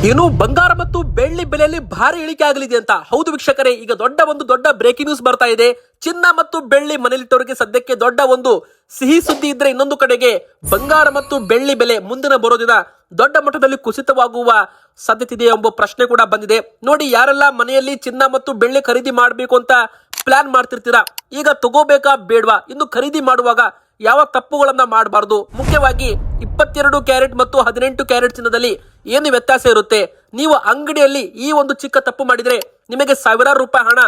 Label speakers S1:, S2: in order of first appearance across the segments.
S1: ಇನ್ನು ಬಂಗಾರ ಮತ್ತು ಬೆಳ್ಳಿ ಬೆಲೆಯಲ್ಲಿ ಭಾರಿ ಇಳಿಕೆ ಆಗಲಿದೆ ಅಂತ. ಹೌದು ವೀಕ್ಷಕರೇ, ಈಗ ದೊಡ್ಡ ಬ್ರೇಕಿಂಗ್ ನ್ಯೂಸ್ ಬರ್ತಾ ಇದೆ. ಚಿನ್ನ ಮತ್ತು ಬೆಳ್ಳಿ ಮನೆಯಲ್ಲಿಟ್ಟವರಿಗೆ ಸದ್ಯಕ್ಕೆ ದೊಡ್ಡ ಒಂದು ಸಿಹಿ ಸುದ್ದಿ ಇದ್ರೆ, ಇನ್ನೊಂದು ಕಡೆಗೆ ಬಂಗಾರ ಮತ್ತು ಬೆಳ್ಳಿ ಬೆಲೆ ಮುಂದಿನ ಬರೋ ದಿನ ದೊಡ್ಡ ಮಟ್ಟದಲ್ಲಿ ಕುಸಿತವಾಗುವ ಸಾಧ್ಯತೆ ಇದೆ ಎಂಬ ಪ್ರಶ್ನೆ ಕೂಡ ಬಂದಿದೆ. ನೋಡಿ, ಯಾರೆಲ್ಲ ಮನೆಯಲ್ಲಿ ಚಿನ್ನ ಮತ್ತು ಬೆಳ್ಳಿ ಖರೀದಿ ಮಾಡಬೇಕು ಅಂತ ಪ್ಲಾನ್ ಮಾಡ್ತಿರ್ತೀರಾ, ಈಗ ತಗೋಬೇಕಾ ಬೇಡವಾ, ಇನ್ನು ಖರೀದಿ ಮಾಡುವಾಗ ಯಾವ ತಪ್ಪುಗಳನ್ನ ಮಾಡಬಾರದು, ಮುಖ್ಯವಾಗಿ 22 ಕ್ಯಾರೆಟ್ ಮತ್ತು 18 ಕ್ಯಾರೆಟ್ ಚಿನ್ನದಲ್ಲಿ ಏನು ವ್ಯತ್ಯಾಸ ಇರುತ್ತೆ, ನೀವು ಅಂಗಡಿಯಲ್ಲಿ ಈ ಒಂದು ಚಿಕ್ಕ ತಪ್ಪು ಮಾಡಿದ್ರೆ ನಿಮಗೆ ಸಾವಿರಾರು ರೂಪಾಯಿ ಹಣ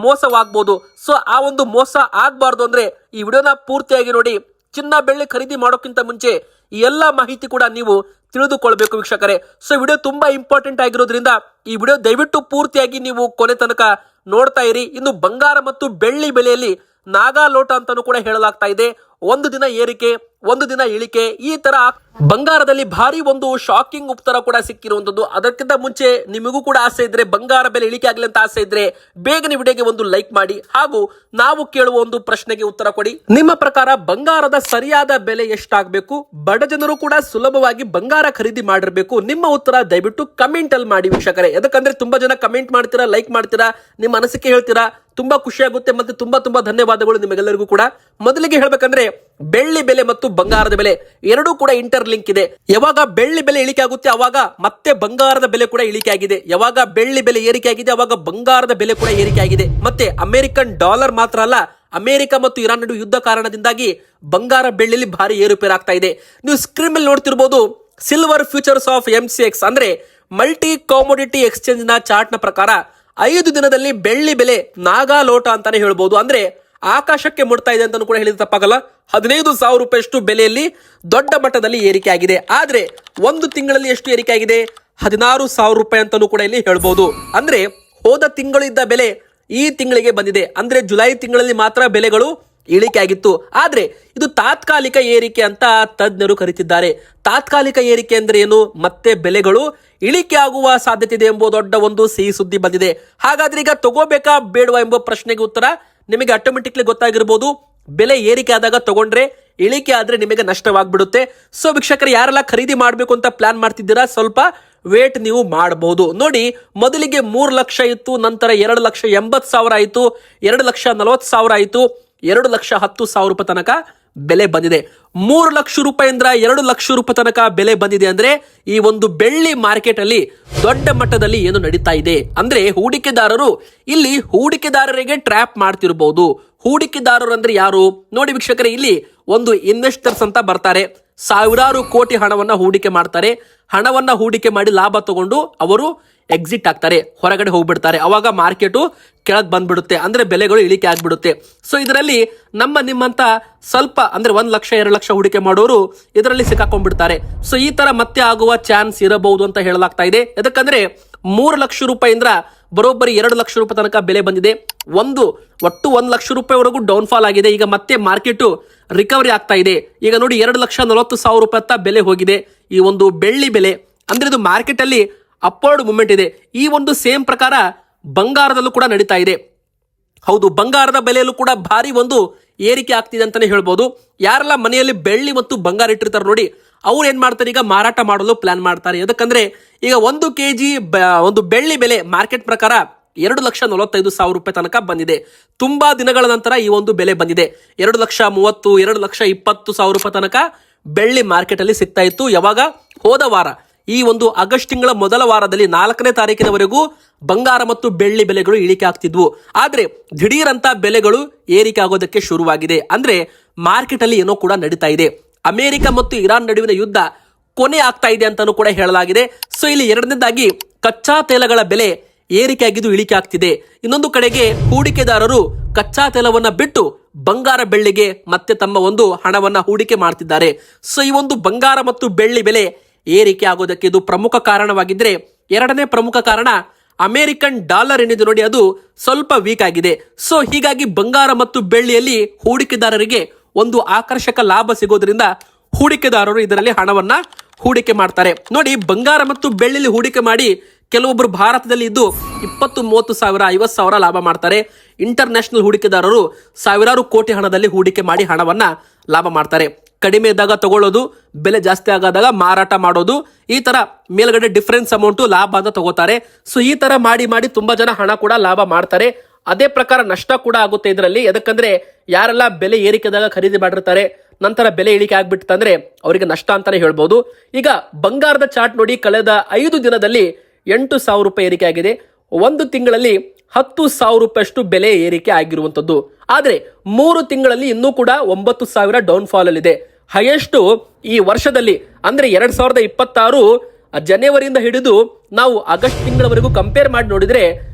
S1: ಮೋಸವಾಗಬಹುದು. ಸೊ ಆ ಒಂದು ಮೋಸ ಆಗಬಾರ್ದು ಅಂದ್ರೆ ಈ ವಿಡಿಯೋನ ಪೂರ್ತಿಯಾಗಿ ನೋಡಿ. ಚಿನ್ನ ಬೆಳ್ಳಿ ಖರೀದಿ ಮಾಡೋಕ್ಕಿಂತ ಮುಂಚೆ ಈ ಎಲ್ಲಾ ಮಾಹಿತಿ ಕೂಡ ನೀವು ತಿಳಿದುಕೊಳ್ಬೇಕು ವೀಕ್ಷಕರೇ. ಸೊ ವಿಡಿಯೋ ತುಂಬಾ ಇಂಪಾರ್ಟೆಂಟ್ ಆಗಿರೋದ್ರಿಂದ ಈ ವಿಡಿಯೋ ದಯವಿಟ್ಟು ಪೂರ್ತಿಯಾಗಿ ನೀವು ಕೊನೆ ತನಕ ನೋಡ್ತಾ ಇರಿ. ಇನ್ನು ಬಂಗಾರ ಮತ್ತು ಬೆಳ್ಳಿ ಬೆಲೆಯಲ್ಲಿ ನಾಗಾ ಲೋಟ ಅಂತಾನೂ ಕೂಡ ಹೇಳಲಾಗ್ತಾ ಇದೆ. ಒಂದು ದಿನ ಏರಿಕೆ, ಒಂದು ದಿನ ಇಳಿಕೆ, ಈ ತರ ಬಂಗಾರದಲ್ಲಿ ಭಾರಿ ಒಂದು ಶಾಕಿಂಗ್ ಉತ್ತರ ಕೂಡ ಸಿಕ್ಕಿರುವಂತದ್ದು. ಅದಕ್ಕಿಂತ ಮುಂಚೆ ನಿಮಗೂ ಕೂಡ ಆಸೆ ಇದ್ರೆ, ಬಂಗಾರ ಬೆಲೆ ಇಳಿಕೆ ಆಗಲಿ ಅಂತ ಆಸೆ ಇದ್ರೆ ಬೇಗನೆ ವಿಡಿಯೋಗೆ ಒಂದು ಲೈಕ್ ಮಾಡಿ, ಹಾಗೂ ನಾವು ಕೇಳುವ ಒಂದು ಪ್ರಶ್ನೆಗೆ ಉತ್ತರ ಕೊಡಿ. ನಿಮ್ಮ ಪ್ರಕಾರ ಬಂಗಾರದ ಸರಿಯಾದ ಬೆಲೆ ಎಷ್ಟಾಗಬೇಕು? ಬಡ ಜನರು ಕೂಡ ಸುಲಭವಾಗಿ ಬಂಗಾರ ಖರೀದಿ ಮಾಡಿರ್ಬೇಕು. ನಿಮ್ಮ ಉತ್ತರ ದಯವಿಟ್ಟು ಕಮೆಂಟ್ ಅಲ್ಲಿ ಮಾಡಿ ವೀಕ್ಷಕರೇ. ಯಾಕಂದ್ರೆ ತುಂಬಾ ಜನ ಕಮೆಂಟ್ ಮಾಡ್ತೀರಾ, ಲೈಕ್ ಮಾಡ್ತೀರಾ, ನಿಮ್ಮ ಅನಿಸಿಕೆ ಹೇಳ್ತೀರಾ, ತುಂಬಾ ಖುಷಿ ಆಗುತ್ತೆ. ಮತ್ತೆ ತುಂಬಾ ಧನ್ಯವಾದಗಳು ನಿಮಗೆಲ್ಲರಿಗೂ ಕೂಡ. ಮೊದಲಿಗೆ ಹೇಳ್ಬೇಕಂದ್ರೆ, ಬೆಳ್ಳಿ ಬೆಲೆ ಮತ್ತು ಬಂಗಾರದ ಬೆಲೆ ಎರಡೂ ಕೂಡ ಇಂಟರ್ ಲಿಂಕ್ ಇದೆ. ಯಾವಾಗ ಬೆಳ್ಳಿ ಬೆಲೆ ಇಳಿಕೆ ಆಗುತ್ತೆ ಅವಾಗ ಮತ್ತೆ ಬಂಗಾರದ ಬೆಲೆ ಕೂಡ ಇಳಿಕೆ ಆಗಿದೆ. ಯಾವಾಗ ಬೆಳ್ಳಿ ಬೆಲೆ ಏರಿಕೆ ಆಗಿದೆ ಅವಾಗ ಬಂಗಾರದ ಬೆಲೆ ಕೂಡ ಏರಿಕೆ ಆಗಿದೆ. ಮತ್ತೆ ಅಮೆರಿಕನ್ ಡಾಲರ್ ಮಾತ್ರ ಅಲ್ಲ, ಅಮೆರಿಕ ಮತ್ತು ಇರಾನ್ ನಡುವೆ ಯುದ್ಧ ಕಾರಣದಿಂದಾಗಿ ಬಂಗಾರ ಬೆಳ್ಳಿಲಿ ಭಾರಿ ಏರುಪೇರು ಆಗ್ತಾ ಇದೆ. ನೀವು ಸ್ಕ್ರೀನ್ ಮೇಲೆ ನೋಡ್ತಿರ್ಬೋದು, ಸಿಲ್ವರ್ ಫ್ಯೂಚರ್ಸ್ ಆಫ್ MCX ಅಂದ್ರೆ ಮಲ್ಟಿ ಕಾಮೋಡಿಟಿ ಎಕ್ಸ್ಚೇಂಜ್ ನ ಚಾರ್ಟ್ ನ ಪ್ರಕಾರ 5 ದಿನದಲ್ಲಿ ಬೆಳ್ಳಿ ಬೆಲೆ ನಾಗಾ ಲೋಟ ಅಂತಾನೆ ಹೇಳ್ಬೋದು. ಅಂದ್ರೆ ಆಕಾಶಕ್ಕೆ ಮುಟ್ತಾ ಇದೆ ಅಂತ ಕೂಡ ಹೇಳಿದ್ರೆ ತಪ್ಪಾಗಲ್ಲ. 15,000 ರೂಪಾಯಿಯಷ್ಟು ಬೆಲೆಯಲ್ಲಿ ದೊಡ್ಡ ಮಟ್ಟದಲ್ಲಿ ಏರಿಕೆ ಆಗಿದೆ. ಆದ್ರೆ ಒಂದು ತಿಂಗಳಲ್ಲಿ ಎಷ್ಟು ಏರಿಕೆ ಆಗಿದೆ? 16,000 ರೂಪಾಯಿ ಅಂತಾನೂ ಕೂಡ ಇಲ್ಲಿ ಹೇಳ್ಬೋದು. ಅಂದ್ರೆ ಹೋದ ತಿಂಗಳಿದ್ದ ಬೆಲೆ ಈ ತಿಂಗಳಿಗೆ ಬಂದಿದೆ. ಅಂದ್ರೆ ಜುಲೈ ತಿಂಗಳಲ್ಲಿ ಮಾತ್ರ ಬೆಲೆಗಳು ಇಳಿಕೆ ಆಗಿತ್ತು. ಆದ್ರೆ ಇದು ತಾತ್ಕಾಲಿಕ ಏರಿಕೆ ಅಂತ ತಜ್ಞರು ಕರೀತಿದ್ದಾರೆ. ತಾತ್ಕಾಲಿಕ ಏರಿಕೆ ಅಂದ್ರೆ ಏನು? ಮತ್ತೆ ಬೆಲೆಗಳು ಇಳಿಕೆ ಆಗುವ ಸಾಧ್ಯತೆ ಇದೆ ಎಂಬ ದೊಡ್ಡ ಒಂದು ಸಿಹಿ ಸುದ್ದಿ ಬಂದಿದೆ. ಹಾಗಾದ್ರೆ ಈಗ ತಗೋಬೇಕಾ ಬೇಡವಾ ಎಂಬ ಪ್ರಶ್ನೆಗೆ ಉತ್ತರ ನಿಮಗೆ ಆಟೋಮೆಟಿಕ್ಲಿ ಗೊತ್ತಾಗಿರ್ಬೋದು. ಬೆಲೆ ಏರಿಕೆ ಆದಾಗ ತಗೊಂಡ್ರೆ, ಇಳಿಕೆ ಆದ್ರೆ ನಿಮಗೆ ನಷ್ಟವಾಗ್ಬಿಡುತ್ತೆ. ಸೊ ವೀಕ್ಷಕರು, ಯಾರೆಲ್ಲ ಖರೀದಿ ಮಾಡಬೇಕು ಅಂತ ಪ್ಲಾನ್ ಮಾಡ್ತಿದ್ದೀರಾ, ಸ್ವಲ್ಪ ವೇಟ್ ನೀವು ಮಾಡಬಹುದು. ನೋಡಿ, ಮೊದಲಿಗೆ 3 ಲಕ್ಷ ಇತ್ತು, ನಂತರ 2,80,000 ಆಯಿತು, 2,40,000 ಆಯಿತು, 2,10,000 ರೂಪಾಯಿ ತನಕ ಬೆಲೆ ಬಂದಿದೆ. 3 ಲಕ್ಷ ರೂಪಾಯಿಂದ 2 ಲಕ್ಷ ರೂಪಾಯಿ ತನಕ ಬೆಲೆ ಬಂದಿದೆ. ಅಂದ್ರೆ ಈ ಒಂದು ಬೆಳ್ಳಿ ಮಾರ್ಕೆಟ್ ಅಲ್ಲಿ ದೊಡ್ಡ ಮಟ್ಟದಲ್ಲಿ ಏನು ನಡೀತಾ ಇದೆ ಅಂದ್ರೆ, ಹೂಡಿಕೆದಾರರು ಇಲ್ಲಿ ಹೂಡಿಕೆದಾರರಿಗೆ ಟ್ರ್ಯಾಪ್ ಮಾಡ್ತಿರಬಹುದು. ಹೂಡಿಕೆದಾರರು ಅಂದ್ರೆ ಯಾರು ನೋಡಿ ವೀಕ್ಷಕರೇ, ಇಲ್ಲಿ ಒಂದು ಇನ್ವೆಸ್ಟರ್ಸ್ ಅಂತ ಬರ್ತಾರೆ, ಸಾವಿರಾರು ಕೋಟಿ ಹಣವನ್ನ ಹೂಡಿಕೆ ಮಾಡ್ತಾರೆ. ಹಣವನ್ನ ಹೂಡಿಕೆ ಮಾಡಿ ಲಾಭ ತಗೊಂಡು ಅವರು ಎಕ್ಸಿಟ್ ಆಗ್ತಾರೆ, ಹೊರಗಡೆ ಹೋಗ್ಬಿಡ್ತಾರೆ. ಅವಾಗ ಮಾರ್ಕೆಟು ಕೆಳಗೆ ಬಂದ್ಬಿಡುತ್ತೆ, ಅಂದ್ರೆ ಬೆಲೆಗಳು ಇಳಿಕೆ ಆಗ್ಬಿಡುತ್ತೆ. ಸೊ ಇದರಲ್ಲಿ ನಿಮ್ಮಂತ ಸ್ವಲ್ಪ ಅಂದ್ರೆ 1 ಲಕ್ಷ 2 ಲಕ್ಷ ಹೂಡಿಕೆ ಮಾಡೋರು ಇದರಲ್ಲಿ ಸಿಕ್ಕಾಕೊಂಡ್ಬಿಡ್ತಾರೆ. ಸೊ ಈ ತರ ಮತ್ತೆ ಆಗುವ ಚಾನ್ಸ್ ಇರಬಹುದು ಅಂತ ಹೇಳಲಾಗ್ತಾ ಇದೆ. ಯಾಕಂದ್ರೆ 3 ಲಕ್ಷ ರೂಪಾಯಿಂದ ಬರೋಬ್ಬರಿ 2 ಲಕ್ಷ ರೂಪಾಯಿ ತನಕ ಬೆಲೆ ಬಂದಿದೆ. ಒಟ್ಟು 1 ಲಕ್ಷ ರೂಪಾಯಿವರೆಗೂ ಡೌನ್ ಫಾಲ್ ಆಗಿದೆ. ಈಗ ಮತ್ತೆ ಮಾರ್ಕೆಟ್ ರಿಕವರಿ ಆಗ್ತಾ ಇದೆ. ಈಗ ನೋಡಿ, 2,40,000 ರೂಪಾಯಿ ಅಂತ ಬೆಲೆ ಹೋಗಿದೆ ಈ ಒಂದು ಬೆಳ್ಳಿ ಬೆಲೆ. ಅಂದ್ರೆ ಇದು ಮಾರ್ಕೆಟ್ ಅಲ್ಲಿ ಅಪ್ವರ್ಡ್ ಮೂವ್ಮೆಂಟ್ ಇದೆ. ಈ ಒಂದು ಸೇಮ್ ಪ್ರಕಾರ ಬಂಗಾರದಲ್ಲೂ ಕೂಡ ನಡೀತಾ ಇದೆ. ಹೌದು, ಬಂಗಾರದ ಬೆಲೆಯಲ್ಲೂ ಕೂಡ ಭಾರಿ ಒಂದು ಏರಿಕೆ ಆಗ್ತಿದೆ ಅಂತಾನೆ ಹೇಳ್ಬೋದು. ಯಾರೆಲ್ಲ ಮನೆಯಲ್ಲಿ ಬೆಳ್ಳಿ ಮತ್ತು ಬಂಗಾರ ಇಟ್ಟಿರ್ತಾರೆ ನೋಡಿ, ಅವ್ರು ಏನ್ ಮಾಡ್ತಾರೆ, ಈಗ ಮಾರಾಟ ಮಾಡಲು ಪ್ಲಾನ್ ಮಾಡ್ತಾರೆ. ಯಾಕಂದ್ರೆ ಈಗ 1 kg ಒಂದು ಬೆಳ್ಳಿ ಬೆಲೆ ಮಾರ್ಕೆಟ್ ಪ್ರಕಾರ 2,45,000 ರೂಪಾಯಿ ತನಕ ಬಂದಿದೆ. ತುಂಬಾ ದಿನಗಳ ನಂತರ ಈ ಒಂದು ಬೆಲೆ ಬಂದಿದೆ. 2,30,000, 2,20,000 ರೂಪಾಯಿ ತನಕ ಬೆಳ್ಳಿ ಮಾರ್ಕೆಟ್ ಅಲ್ಲಿ ಸಿಗ್ತಾ ಇತ್ತು. ಯಾವಾಗ? ಹೋದ ವಾರ, ಈ ಒಂದು ಆಗಸ್ಟ್ ತಿಂಗಳ ಮೊದಲ ವಾರದಲ್ಲಿ 4ನೇ ತಾರೀಕಿನವರೆಗೂ ಬಂಗಾರ ಮತ್ತು ಬೆಳ್ಳಿ ಬೆಲೆಗಳು ಇಳಿಕೆ ಆಗ್ತಿದ್ವು. ಆದ್ರೆ ದಿಢೀರಂತ ಬೆಲೆಗಳು ಏರಿಕೆ ಆಗೋದಕ್ಕೆ ಶುರುವಾಗಿದೆ. ಅಂದ್ರೆ ಮಾರ್ಕೆಟ್ ಅಲ್ಲಿ ಏನೋ ಕೂಡ ನಡೀತಾ ಇದೆ. ಅಮೆರಿಕ ಮತ್ತು ಇರಾನ್ ನಡುವಿನ ಯುದ್ಧ ಕೊನೆ ಆಗ್ತಾ ಇದೆ ಅಂತಾನೂ ಕೂಡ ಹೇಳಲಾಗಿದೆ. ಸೊ ಇಲ್ಲಿ ಎರಡನೇದಾಗಿ ಕಚ್ಚಾ ತೈಲಗಳ ಬೆಲೆ ಏರಿಕೆ ಆಗಿದ್ದು ಇಳಿಕೆ ಆಗ್ತಿದೆ. ಇನ್ನೊಂದು ಕಡೆಗೆ ಹೂಡಿಕೆದಾರರು ಕಚ್ಚಾ ತೈಲವನ್ನ ಬಿಟ್ಟು ಬಂಗಾರ ಬೆಳ್ಳಿಗೆ ಮತ್ತೆ ತಮ್ಮ ಒಂದು ಹಣವನ್ನ ಹೂಡಿಕೆ ಮಾಡ್ತಿದ್ದಾರೆ. ಸೊ ಈ ಒಂದು ಬಂಗಾರ ಮತ್ತು ಬೆಳ್ಳಿ ಬೆಲೆ ಏರಿಕೆ ಆಗೋದಕ್ಕೆ ಇದು ಪ್ರಮುಖ ಕಾರಣವಾಗಿದ್ರೆ, ಎರಡನೇ ಪ್ರಮುಖ ಕಾರಣ ಅಮೆರಿಕನ್ ಡಾಲರ್ ಏನಿದೆ ನೋಡಿ, ಅದು ಸ್ವಲ್ಪ ವೀಕ್ ಆಗಿದೆ. ಸೊ ಹೀಗಾಗಿ ಬಂಗಾರ ಮತ್ತು ಬೆಳ್ಳಿಯಲ್ಲಿ ಹೂಡಿಕೆದಾರರಿಗೆ ಒಂದು ಆಕರ್ಷಕ ಲಾಭ ಸಿಗೋದ್ರಿಂದ ಹೂಡಿಕೆದಾರರು ಇದರಲ್ಲಿ ಹಣವನ್ನ ಹೂಡಿಕೆ ಮಾಡ್ತಾರೆ. ನೋಡಿ, ಬಂಗಾರ ಮತ್ತು ಬೆಳ್ಳಿಲಿ ಹೂಡಿಕೆ ಮಾಡಿ ಕೆಲವೊಬ್ಬರು ಭಾರತದಲ್ಲಿ ಇದ್ದು 20-30 ಸಾವಿರ 50,000 ಲಾಭ ಮಾಡ್ತಾರೆ. ಇಂಟರ್ ನ್ಯಾಷನಲ್ ಹೂಡಿಕೆದಾರರು ಸಾವಿರಾರು ಕೋಟಿ ಹಣದಲ್ಲಿ ಹೂಡಿಕೆ ಮಾಡಿ ಹಣವನ್ನ ಲಾಭ ಮಾಡ್ತಾರೆ. ಕಡಿಮೆ ಇದ್ದಾಗ ತಗೊಳ್ಳೋದು, ಬೆಲೆ ಜಾಸ್ತಿ ಆಗಾದಾಗ ಮಾರಾಟ ಮಾಡೋದು, ಈ ತರ ಮೇಲ್ಗಡೆ ಡಿಫರೆನ್ಸ್ ಅಮೌಂಟ್ ಲಾಭ ಅಂತ ತಗೋತಾರೆ. ಸೊ ಈ ತರ ಮಾಡಿ ಮಾಡಿ ತುಂಬಾ ಜನ ಹಣ ಕೂಡ ಲಾಭ ಮಾಡ್ತಾರೆ. ಅದೇ ಪ್ರಕಾರ ನಷ್ಟ ಕೂಡ ಆಗುತ್ತೆ ಇದರಲ್ಲಿ. ಯಾಕಂದ್ರೆ ಯಾರೆಲ್ಲ ಬೆಲೆ ಏರಿಕೆದಾಗ ಖರೀದಿ ಮಾಡಿರ್ತಾರೆ, ನಂತರ ಬೆಲೆ ಇಳಿಕೆ ಆಗ್ಬಿಟ್ಟಂದ್ರೆ ಅವರಿಗೆ ನಷ್ಟ ಅಂತಾನೆ ಹೇಳ್ಬೋದು. ಈಗ ಬಂಗಾರದ ಚಾರ್ಟ್ ನೋಡಿ, ಕಳೆದ 5 ದಿನದಲ್ಲಿ 8,000 ರೂಪಾಯಿ ಏರಿಕೆ ಆಗಿದೆ. ಒಂದು ತಿಂಗಳಲ್ಲಿ 10,000 ರೂಪಾಯಿಯಷ್ಟು ಬೆಲೆ ಏರಿಕೆ ಆಗಿರುವಂತದ್ದು. ಆದ್ರೆ 3 ತಿಂಗಳಲ್ಲಿ ಇನ್ನೂ ಕೂಡ 9,000 ಡೌನ್ ಫಾಲ್ ಅಲ್ಲಿದೆ. ಹೈಯೆಸ್ಟ್ ಈ ವರ್ಷದಲ್ಲಿ ಅಂದ್ರೆ 2026 ಜನವರಿಯಿಂದ ಹಿಡಿದು ನಾವು ಆಗಸ್ಟ್ ತಿಂಗಳವರೆಗೂ ಕಂಪೇರ್ ಮಾಡಿ ನೋಡಿದ್ರೆ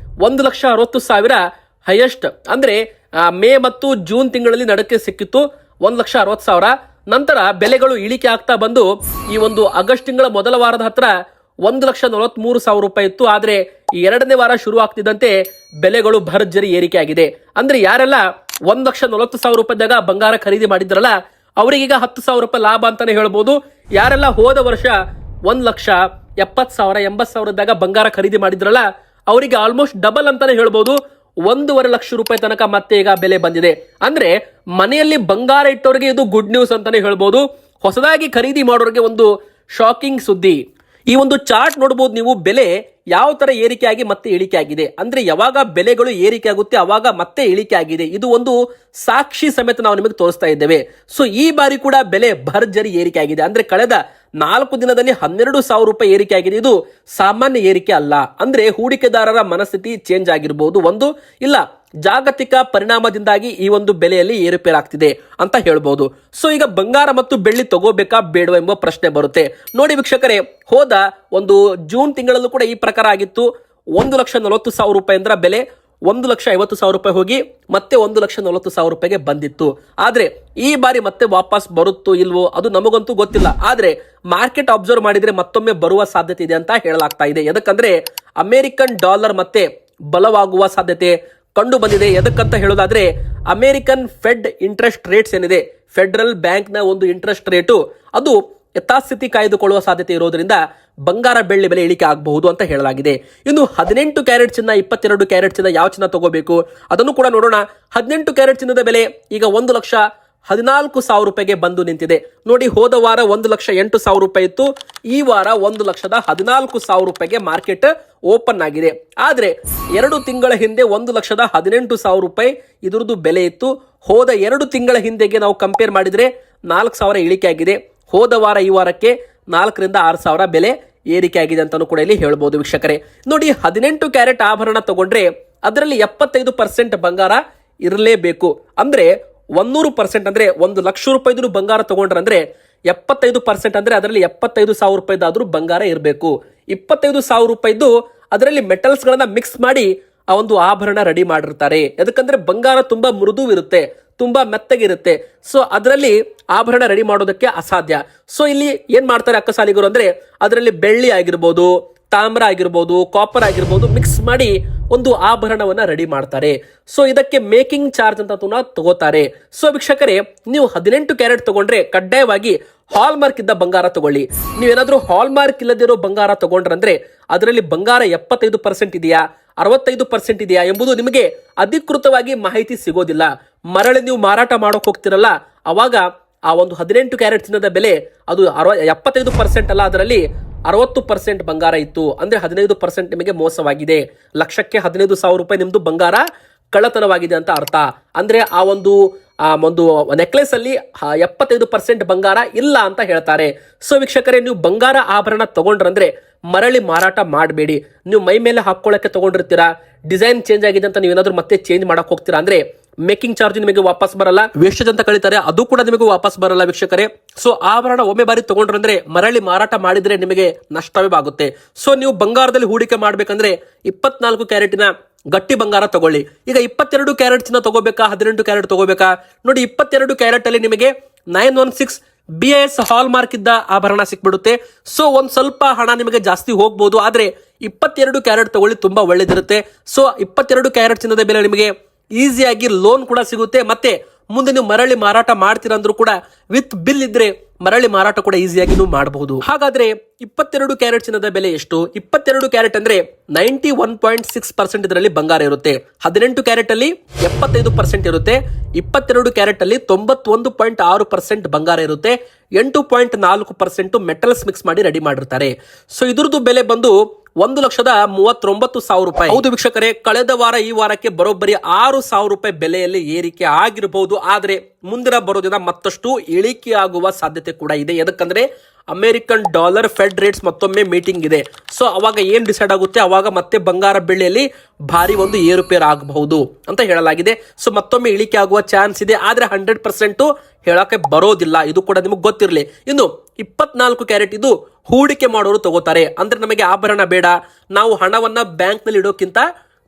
S1: 1,60,000 ಹೈಯೆಸ್ಟ್. ಅಂದ್ರೆ ಮೇ ಮತ್ತು ಜೂನ್ ತಿಂಗಳಲ್ಲಿ ನಡಕ್ಕೆ ಸಿಕ್ಕಿತ್ತು 1,60,000. ನಂತರ ಬೆಲೆಗಳು ಇಳಿಕೆ ಆಗ್ತಾ ಬಂದು ಈ ಒಂದು ಆಗಸ್ಟ್ ತಿಂಗಳ ಮೊದಲ ವಾರದ ಹತ್ರ 1,43,000 ರೂಪಾಯಿ ಇತ್ತು. ಆದ್ರೆ ಈ 2ನೇ ವಾರ ಶುರು ಆಗ್ತಿದ್ದಂತೆ ಬೆಲೆಗಳು ಭರ್ಜರಿ ಏರಿಕೆ ಆಗಿದೆ. ಅಂದ್ರೆ ಯಾರೆಲ್ಲ 1,40,000 ರೂಪಾಯಿದಾಗ ಬಂಗಾರ ಖರೀದಿ ಮಾಡಿದ್ರಲ್ಲ ಅವರಿಗೀಗ 10,000 ರೂಪಾಯಿ ಲಾಭ ಅಂತಾನೆ ಹೇಳ್ಬೋದು. ಯಾರೆಲ್ಲ ಹೋದ ವರ್ಷ 1,70,000 80,000 ಬಂಗಾರ ಖರೀದಿ ಮಾಡಿದ್ರಲ್ಲ ಅವರಿಗೆ ಆಲ್ಮೋಸ್ಟ್ ಡಬಲ್ ಅಂತಾನೆ ಹೇಳ್ಬೋದು. 1.5 ಲಕ್ಷ ರೂಪಾಯಿ ತನಕ ಮತ್ತೆ ಈಗ ಬೆಲೆ ಬಂದಿದೆ. ಅಂದ್ರೆ ಮನೆಯಲ್ಲಿ ಬಂಗಾರ ಇಟ್ಟವರಿಗೆ ಇದು ಗುಡ್ ನ್ಯೂಸ್ ಅಂತಾನೆ ಹೇಳ್ಬೋದು. ಹೊಸದಾಗಿ ಖರೀದಿ ಮಾಡೋರಿಗೆ ಒಂದು ಶಾಕಿಂಗ್ ಸುದ್ದಿ. ಈ ಒಂದು ಚಾರ್ಟ್ ನೋಡಬಹುದು ನೀವು, ಬೆಲೆ ಯಾವ ತರ ಏರಿಕೆ ಆಗಿ ಮತ್ತೆ ಇಳಿಕೆ ಆಗಿದೆ. ಅಂದ್ರೆ ಯಾವಾಗ ಬೆಲೆಗಳು ಏರಿಕೆ ಆಗುತ್ತೆ ಅವಾಗ ಮತ್ತೆ ಇಳಿಕೆ ಆಗಿದೆ. ಇದು ಒಂದು ಸಾಕ್ಷಿ ಸಮೇತ ನಾವು ನಿಮಗೆ ತೋರಿಸ್ತಾ ಇದ್ದೇವೆ. ಸೊ ಈ ಬಾರಿ ಕೂಡ ಬೆಲೆ ಭರ್ಜರಿ ಏರಿಕೆ ಆಗಿದೆ. ಅಂದ್ರೆ ಕಳೆದ 4 ದಿನದಲ್ಲಿ 12,000 ರೂಪಾಯಿ ಏರಿಕೆ ಆಗಿದೆ. ಇದು ಸಾಮಾನ್ಯ ಏರಿಕೆ ಅಲ್ಲ. ಅಂದ್ರೆ ಹೂಡಿಕೆದಾರರ ಮನಸ್ಥಿತಿ ಚೇಂಜ್ ಆಗಿರಬಹುದು, ಒಂದು ಇಲ್ಲ ಜಾಗತಿಕ ಪರಿಣಾಮದಿಂದಾಗಿ ಈ ಒಂದು ಬೆಲೆಯಲ್ಲಿ ಏರುಪೇರಾಗ್ತಿದೆ ಅಂತ ಹೇಳ್ಬಹುದು. ಸೊ ಈಗ ಬಂಗಾರ ಮತ್ತು ಬೆಳ್ಳಿ ತಗೋಬೇಕಾ ಬೇಡವಾ ಎಂಬ ಪ್ರಶ್ನೆ ಬರುತ್ತೆ. ನೋಡಿ ವೀಕ್ಷಕರೇ, ಹೋದ ಒಂದು ಜೂನ್ ತಿಂಗಳಲ್ಲೂ ಕೂಡ ಈ ಪ್ರಕಾರ ಆಗಿತ್ತು. 1,40,000 ರೂಪಾಯಿ ಅಂದ್ರೆ ಬೆಲೆ 1,50,000 ರೂಪಾಯಿ ಹೋಗಿ ಮತ್ತೆ 1,40,000 ರೂಪಾಯಿಗೆ ಬಂದಿತ್ತು. ಆದ್ರೆ ಈ ಬಾರಿ ಮತ್ತೆ ವಾಪಸ್ ಬರುತ್ತೋ ಇಲ್ವೋ ಅದು ನಮಗಂತೂ ಗೊತ್ತಿಲ್ಲ. ಆದ್ರೆ ಮಾರ್ಕೆಟ್ ಅಬ್ಸರ್ವ್ ಮಾಡಿದ್ರೆ ಮತ್ತೊಮ್ಮೆ ಬರುವ ಸಾಧ್ಯತೆ ಇದೆ ಅಂತ ಹೇಳಲಾಗ್ತಾ ಇದೆ. ಯಾಕಂದ್ರೆ ಅಮೆರಿಕನ್ ಡಾಲರ್ ಮತ್ತೆ ಬಲವಾಗುವ ಸಾಧ್ಯತೆ ಕಂಡು ಬಂದಿದೆ. ಎದಕ್ಕಂತ ಹೇಳೋದಾದ್ರೆ ಅಮೆರಿಕನ್ ಫೆಡ್ ಇಂಟ್ರೆಸ್ಟ್ ರೇಟ್ಸ್ ಏನಿದೆ, ಫೆಡರಲ್ ಬ್ಯಾಂಕ್ ನ ಒಂದು ಇಂಟ್ರೆಸ್ಟ್ ರೇಟು ಅದು ಯಥಾಸ್ಥಿತಿ ಕಾಯ್ದುಕೊಳ್ಳುವ ಸಾಧ್ಯತೆ ಇರೋದ್ರಿಂದ ಬಂಗಾರ ಬೆಳ್ಳಿ ಬೆಲೆ ಇಳಿಕೆ ಆಗಬಹುದು ಅಂತ ಹೇಳಲಾಗಿದೆ. ಇನ್ನು 18 ಕ್ಯಾರೆಟ್ ಚಿನ್ನ, 22 ಕ್ಯಾರೆಟ್ ಚಿನ್ನ ಯಾವ ಚಿನ್ನ ತಗೋಬೇಕು ಅದನ್ನು ಕೂಡ ನೋಡೋಣ. 18 ಕ್ಯಾರೆಟ್ ಚಿನ್ನದ ಬೆಲೆ ಈಗ 1,14,000 ರೂಪಾಯಿಗೆ ಬಂದು ನಿಂತಿದೆ. ನೋಡಿ, ಹೋದ ವಾರ 1,08,000 ರೂಪಾಯಿ ಇತ್ತು. ಈ ವಾರ 1,14,000 ರೂಪಾಯಿಗೆ ಮಾರ್ಕೆಟ್ ಓಪನ್ ಆಗಿದೆ. ಆದ್ರೆ 2 ತಿಂಗಳ ಹಿಂದೆ 1,18,000 ರೂಪಾಯಿ ಇದರದ್ದು ಬೆಲೆ ಇತ್ತು. ಹೋದ 2 ತಿಂಗಳ ಹಿಂದೆಗೆ ನಾವು ಕಂಪೇರ್ ಮಾಡಿದ್ರೆ 4,000 ಇಳಿಕೆ ಆಗಿದೆ. ಹೋದ ವಾರ ಈ ವಾರಕ್ಕೆ 4,000ರಿಂದ 6,000 ಬೆಲೆ ಏರಿಕೆ ಆಗಿದೆ ಅಂತಾನು ಕೂಡ ಇಲ್ಲಿ ಹೇಳ್ಬೋದು ವೀಕ್ಷಕರೇ. ನೋಡಿ, 18 ಕ್ಯಾರೆಟ್ ಆಭರಣ ತಗೊಂಡ್ರೆ ಅದರಲ್ಲಿ 75% ಬಂಗಾರ ಇರಲೇಬೇಕು. ಅಂದ್ರೆ 100% ಅಂದ್ರೆ 1 ಲಕ್ಷ ರೂಪಾಯಿದು ಬಂಗಾರ ತಗೊಂಡ್ರೆ ಅಂದ್ರೆ 75% ಅಂದ್ರೆ ಅದರಲ್ಲಿ 75,000 ರೂಪಾಯಿದಾದ್ರೂ ಬಂಗಾರ ಇರಬೇಕು. 25,000 ರೂಪಾಯಿದು ಅದರಲ್ಲಿ ಮೆಟಲ್ಸ್ ಗಳನ್ನ ಮಿಕ್ಸ್ ಮಾಡಿ ಆ ಒಂದು ಆಭರಣ ರೆಡಿ ಮಾಡಿರ್ತಾರೆ. ಯಾಕಂದ್ರೆ ಬಂಗಾರ ತುಂಬಾ ಮೃದು ಇರುತ್ತೆ, ತುಂಬಾ ಮೆತ್ತಗಿರುತ್ತೆ. ಸೊ ಅದರಲ್ಲಿ ಆಭರಣ ರೆಡಿ ಮಾಡೋದಕ್ಕೆ ಅಸಾಧ್ಯ. ಸೊ ಇಲ್ಲಿ ಏನ್ ಮಾಡ್ತಾರೆ ಅಕ್ಕಸಾಲಿಗರು ಅಂದ್ರೆ ಅದರಲ್ಲಿ ಬೆಳ್ಳಿ ಆಗಿರ್ಬೋದು, ತಾಮ್ರ ಆಗಿರ್ಬೋದು, ಕಾಪರ್ ಆಗಿರ್ಬೋದು ಮಿಕ್ಸ್ ಮಾಡಿ ಒಂದು ಆಭರಣವನ್ನ ರೆಡಿ ಮಾಡ್ತಾರೆ. ಸೊ ಇದಕ್ಕೆ ಮೇಕಿಂಗ್ ಚಾರ್ಜ್ ಅಂತ ತಗೋತಾರೆ. ಸೊ ವೀಕ್ಷಕರೇ, ನೀವು 18 ಕ್ಯಾರೆಟ್ ತಗೊಂಡ್ರೆ ಕಡ್ಡಾಯವಾಗಿ ಹಾಲ್ ಮಾರ್ಕ್ ಇದ್ದ ಬಂಗಾರ ತಗೊಳ್ಳಿ. ನೀವೇನಾದ್ರೂ ಹಾಲ್ ಮಾರ್ಕ್ ಇಲ್ಲದಿರೋ ಬಂಗಾರ ತಗೊಂಡ್ರಂದ್ರೆ ಅದರಲ್ಲಿ ಬಂಗಾರ 75% ಇದೆಯಾ 65% ಇದೆಯಾ ಎಂಬುದು ನಿಮಗೆ ಅಧಿಕೃತವಾಗಿ ಮಾಹಿತಿ ಸಿಗೋದಿಲ್ಲ. ಮರಳಿ ನೀವು ಮಾರಾಟ ಮಾಡೋಕೆ ಹೋಗ್ತಿರಲ್ಲ ಅವಾಗ ಆ ಒಂದು 18 ಕ್ಯಾರೆಟ್ ಚಿನ್ನದ ಬೆಲೆ ಅದು 75% ಅಲ್ಲ, ಅದರಲ್ಲಿ 60% ಬಂಗಾರ ಇತ್ತು. ಅಂದ್ರೆ 15% ನಿಮಗೆ ಮೋಸವಾಗಿದೆ. ಲಕ್ಷಕ್ಕೆ 15,000 ರೂಪಾಯಿ ನಿಮ್ದು ಬಂಗಾರ ಕಳ್ಳತನವಾಗಿದೆ ಅಂತ ಅರ್ಥ. ಅಂದ್ರೆ ಆ ಒಂದು ನೆಕ್ಲೆಸ್ ಅಲ್ಲಿ 75% ಬಂಗಾರ ಇಲ್ಲ ಅಂತ ಹೇಳ್ತಾರೆ. ಸೊ ವೀಕ್ಷಕರೇ, ನೀವು ಬಂಗಾರ ಆಭರಣ ತಗೊಂಡ್ರಂದ್ರೆ ಮರಳಿ ಮಾರಾಟ ಮಾಡಬೇಡಿ. ನೀವು ಮೈ ಮೇಲೆ ಹಾಕೊಳ್ಳಕ್ಕೆ ತಗೊಂಡಿರ್ತೀರಾ, ಡಿಸೈನ್ ಚೇಂಜ್ ಆಗಿದೆ ಅಂತ ನೀವೇನಾದ್ರೂ ಮತ್ತೆ ಚೇಂಜ್ ಮಾಡಕ್ ಹೋಗ್ತೀರಾ ಅಂದ್ರೆ ಮೇಕಿಂಗ್ ಚಾರ್ಜ್ ನಿಮಗೆ ವಾಪಸ್ ಬರಲ್ಲ, ವೇಸ್ಟೇಜ್ ಅಂತ ಕಳೀತಾರೆ, ಅದು ಕೂಡ ನಿಮಗೆ ವಾಪಸ್ ಬರಲ್ಲ ವೀಕ್ಷಕರೇ. ಸೊ ಆಭರಣ ಒಮ್ಮೆ ಬಾರಿ ತಗೊಂಡ್ರಂದ್ರೆ ಮರಳಿ ಮಾರಾಟ ಮಾಡಿದ್ರೆ ನಿಮಗೆ ನಷ್ಟವೇ ಆಗುತ್ತೆ. ಸೊ ನೀವು ಬಂಗಾರದಲ್ಲಿ ಹೂಡಿಕೆ ಮಾಡ್ಬೇಕಂದ್ರೆ 24 ಕ್ಯಾರೆಟಿನ ಗಟ್ಟಿ ಬಂಗಾರ ತಗೊಳ್ಳಿ. ಈಗ 22 ಕ್ಯಾರೆಟ್ ಚಿನ್ನ ತಗೋಬೇಕಾ 18 ಕ್ಯಾರೆಟ್ ತಗೋಬೇಕಾ? ನೋಡಿ, 22 ಕ್ಯಾರೆಟ್ ಅಲ್ಲಿ ನಿಮಗೆ 916 BIS ಹಾಲ್ ಮಾರ್ಕ್ ಇದ್ದ ಆಭರಣ ಸಿಕ್ಬಿಡುತ್ತೆ. ಸೊ ಒಂದ್ ಸ್ವಲ್ಪ ಹಣ ನಿಮಗೆ ಜಾಸ್ತಿ ಹೋಗ್ಬೋದು, ಆದ್ರೆ 22 ಕ್ಯಾರೆಟ್ ತಗೊಳ್ಳಿ, ತುಂಬಾ ಒಳ್ಳೇದಿರುತ್ತೆ. ಸೊ 22 ಕ್ಯಾರೆಟ್ ಚಿನ್ನದ ಬೆಲೆ ನಿಮಗೆ ಈಸಿಯಾಗಿ ಲೋನ್ ಕೂಡ ಸಿಗುತ್ತೆ. ಮತ್ತೆ ಮುಂದೆ ನೀವು ಮರಳಿ ಮಾರಾಟ ಮಾಡ್ತೀರಂದ್ರೂ ಕೂಡ ವಿತ್ ಬಿಲ್ ಇದ್ರೆ ಮರಳಿ ಮಾರಾಟ ಕೂಡ ಈಸಿಯಾಗಿ ನೀವು ಮಾಡಬಹುದು. ಹಾಗಾದ್ರೆ 22 ಕ್ಯಾರೆಟ್ ಚಿನ್ನದ ಬೆಲೆ ಎಷ್ಟು? 22 ಕ್ಯಾರೆಟ್ ಅಂದ್ರೆ 91.6% ಇದರಲ್ಲಿ ಬಂಗಾರ ಇರುತ್ತೆ. 18 ಕ್ಯಾರೆಟ್ ಅಲ್ಲಿ 75% ಇರುತ್ತೆ. 22 ಕ್ಯಾರೆಟ್ ಅಲ್ಲಿ 91.6% ಬಂಗಾರ ಇರುತ್ತೆ. 8.4% ಮೆಟಲ್ಸ್ ಮಿಕ್ಸ್ ಮಾಡಿ ರೆಡಿ ಮಾಡಿರ್ತಾರೆ. ಸೊ ಇದ್ರದ್ದು ಬೆಲೆ ಬಂದು 1,39,000 ರೂಪಾಯಿ. ಹೌದು ವೀಕ್ಷಕರೇ, ಕಳೆದ ವಾರ ಈ ವಾರಕ್ಕೆ ಬರೋಬ್ಬರಿ 6,000 ರೂಪಾಯಿ ಬೆಲೆಯಲ್ಲಿ ಏರಿಕೆ ಆಗಿರಬಹುದು. ಆದ್ರೆ ಮುಂದಿನ ಬರೋದಿನ ಮತ್ತಷ್ಟು ಇಳಿಕೆ ಆಗುವ ಸಾಧ್ಯತೆ ಕೂಡ ಇದೆ. ಯಾಕಂದ್ರೆ ಅಮೆರಿಕನ್ ಡಾಲರ್ ಫೆಡ್ ರೇಟ್ಸ್ ಮತ್ತೊಮ್ಮೆ ಮೀಟಿಂಗ್ ಇದೆ. ಸೊ ಅವಾಗ ಏನ್ ಡಿಸೈಡ್ ಆಗುತ್ತೆ, ಅವಾಗ ಮತ್ತೆ ಬಂಗಾರ ಬೆಲೆಯಲ್ಲಿ ಭಾರಿ ಒಂದು ಏರುಪೇರು ಆಗಬಹುದು ಅಂತ ಹೇಳಲಾಗಿದೆ. ಸೊ ಮತ್ತೊಮ್ಮೆ ಇಳಿಕೆ ಆಗುವ ಚಾನ್ಸ್ ಇದೆ. ಆದ್ರೆ 100% ಹೇಳಕ್ಕೆ ಬರೋದಿಲ್ಲ, ಇದು ಕೂಡ ನಿಮಗೆ ಗೊತ್ತಿರಲಿ. ಇನ್ನು 24 ಕ್ಯಾರೆಟ್ ಇದು ಹೂಡಿಕೆ ಮಾಡೋರು ತಗೋತಾರೆ. ಅಂದ್ರೆ ನಮಗೆ ಆಭರಣ ಬೇಡ, ನಾವು ಹಣವನ್ನ ಬ್ಯಾಂಕ್ ನಲ್ಲಿ ಇಡೋಕ್ಕಿಂತ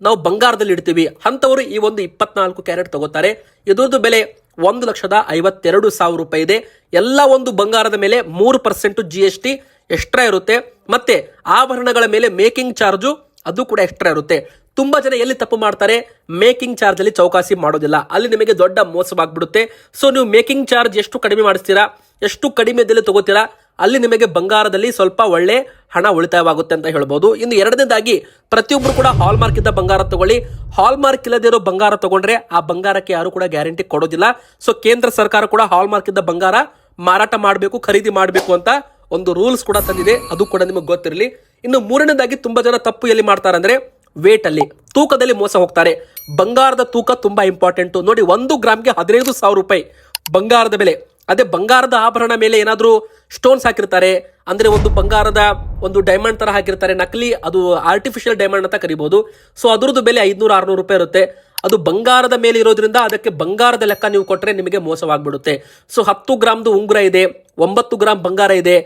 S1: ನಾವು ಬಂಗಾರದಲ್ಲಿ ಇಡ್ತೀವಿ ಅಂತವರು ಈ ಒಂದು 24 ಕ್ಯಾರೆಟ್ ತಗೋತಾರೆ. ಇದರದ್ದು ಬೆಲೆ 1,52,000 ರೂಪಾಯಿ ಇದೆ. ಎಲ್ಲ ಒಂದು ಬಂಗಾರದ ಮೇಲೆ 3% GST ಎಕ್ಸ್ಟ್ರಾ ಇರುತ್ತೆ. ಮತ್ತೆ ಆಭರಣಗಳ ಮೇಲೆ ಮೇಕಿಂಗ್ ಚಾರ್ಜು ಅದು ಕೂಡ ಎಕ್ಸ್ಟ್ರಾ ಇರುತ್ತೆ. ತುಂಬಾ ಜನ ಎಲ್ಲಿ ತಪ್ಪು ಮಾಡ್ತಾರೆ, ಮೇಕಿಂಗ್ ಚಾರ್ಜ್ ಅಲ್ಲಿ ಚೌಕಾಸಿ ಮಾಡೋದಿಲ್ಲ, ಅಲ್ಲಿ ನಿಮಗೆ ದೊಡ್ಡ ಮೋಸವಾಗ್ಬಿಡುತ್ತೆ. ಸೊ ನೀವು ಮೇಕಿಂಗ್ ಚಾರ್ಜ್ ಎಷ್ಟು ಕಡಿಮೆ ಮಾಡಿಸ್ತೀರಾ, ಎಷ್ಟು ಕಡಿಮೆದಲ್ಲಿ ತಗೋತೀರಾ, ಅಲ್ಲಿ ನಿಮಗೆ ಬಂಗಾರದಲ್ಲಿ ಸ್ವಲ್ಪ ಒಳ್ಳೆ ಹಣ ಉಳಿತಾಯವಾಗುತ್ತೆ ಅಂತ ಹೇಳ್ಬೋದು. ಇನ್ನು ಎರಡನೇದಾಗಿ ಪ್ರತಿಯೊಬ್ಬರು ಕೂಡ ಹಾಲ್ ಮಾರ್ಕ್ ಇದ್ದ ಬಂಗಾರ ತಗೊಳ್ಳಿ. ಹಾಲ್ ಮಾರ್ಕ್ ಇಲ್ಲದೇ ಇರೋ ಬಂಗಾರ ತಗೊಂಡ್ರೆ ಆ ಬಂಗಾರಕ್ಕೆ ಯಾರು ಕೂಡ ಗ್ಯಾರಂಟಿ ಕೊಡೋದಿಲ್ಲ. ಸೊ ಕೇಂದ್ರ ಸರ್ಕಾರ ಕೂಡ ಹಾಲ್ ಮಾರ್ಕ್ ಇದ್ದ ಬಂಗಾರ ಮಾರಾಟ ಮಾಡಬೇಕು, ಖರೀದಿ ಮಾಡಬೇಕು ಅಂತ ಒಂದು ರೂಲ್ಸ್ ಕೂಡ ತಂದಿದೆ, ಅದು ಕೂಡ ನಿಮಗೆ ಗೊತ್ತಿರಲಿ. ಇನ್ನು ಮೂರನೇದಾಗಿ ತುಂಬಾ ಜನ ತಪ್ಪು ಎಲ್ಲಿ ಮಾಡ್ತಾರೆ ಅಂದ್ರೆ ವೇಟ್ ಅಲ್ಲಿ, ತೂಕದಲ್ಲಿ ಮೋಸ ಹೋಗ್ತಾರೆ. ಬಂಗಾರದ ತೂಕ ತುಂಬಾ ಇಂಪಾರ್ಟೆಂಟ್. ನೋಡಿ, 1 ಗ್ರಾಮ್ಗೆ 15,000 ರೂಪಾಯಿ ಬಂಗಾರದ ಬೆಲೆ. ಅದೇ ಬಂಗಾರದ ಆಭರಣ ಮೇಲೆ ಏನಾದ್ರೂ ಸ್ಟೋನ್ಸ್ ಹಾಕಿರ್ತಾರೆ, ಅಂದ್ರೆ ಒಂದು ಬಂಗಾರದ ಒಂದು ಡೈಮಂಡ್ ತರ ಹಾಕಿರ್ತಾರೆ, ನಕಲಿ, ಅದು ಆರ್ಟಿಫಿಷಿಯಲ್ ಡೈಮಂಡ್ ಅಂತ ಕರಿಬಹುದು. ಸೊ ಅದ್ರದ್ದು ಬೆಲೆ 500-600 ರೂಪಾಯಿ ಇರುತ್ತೆ. ಅದು ಬಂಗಾರದ ಮೇಲೆ ಇರೋದ್ರಿಂದ ಅದಕ್ಕೆ ಬಂಗಾರದ ಲೆಕ್ಕ ನೀವು ಕೊಟ್ಟರೆ ನಿಮಗೆ ಮೋಸವಾಗ್ಬಿಡುತ್ತೆ. ಸೊ 10 ಗ್ರಾಮ್ದು ಉಂಗುರ ಇದೆ, 9 ಗ್ರಾಮ್ ಬಂಗಾರ ಇದೆ,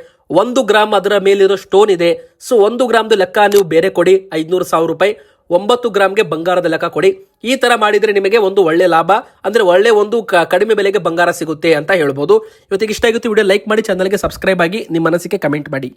S1: 1 ಗ್ರಾಮ್ ಅದರ ಮೇಲಿರೋ ಸ್ಟೋನ್ ಇದೆ. ಸೊ 1 ಗ್ರಾಮ್ದು ಲೆಕ್ಕ ನೀವು ಬೇರೆ ಕೊಡಿ, 500,000 ರೂಪಾಯಿ. 9 ಗ್ರಾಮ್ಗೆ ಬಂಗಾರದ ಲೆಕ್ಕ ಕೊಡಿ. ಈ ತರ ಮಾಡಿದ್ರೆ ನಿಮಗೆ ಒಂದು ಒಳ್ಳೆ ಲಾಭ, ಅಂದ್ರೆ ಒಳ್ಳೆ ಒಂದು ಕಡಿಮೆ ಬೆಲೆಗೆ ಬಂಗಾರ ಸಿಗುತ್ತೆ ಅಂತ ಹೇಳ್ಬೋದು. ಇವತ್ತಿಗೆ ಇಷ್ಟ ಆಗಿತ್ತು ವಿಡಿಯೋ ಲೈಕ್ ಮಾಡಿ, ಚಾನಲ್ಗೆ ಸಬ್ಸ್ಕ್ರೈಬ್ ಆಗಿ, ನಿಮ್ಮ ಮನಸ್ಸಿಗೆ ಕಮೆಂಟ್ ಮಾಡಿ.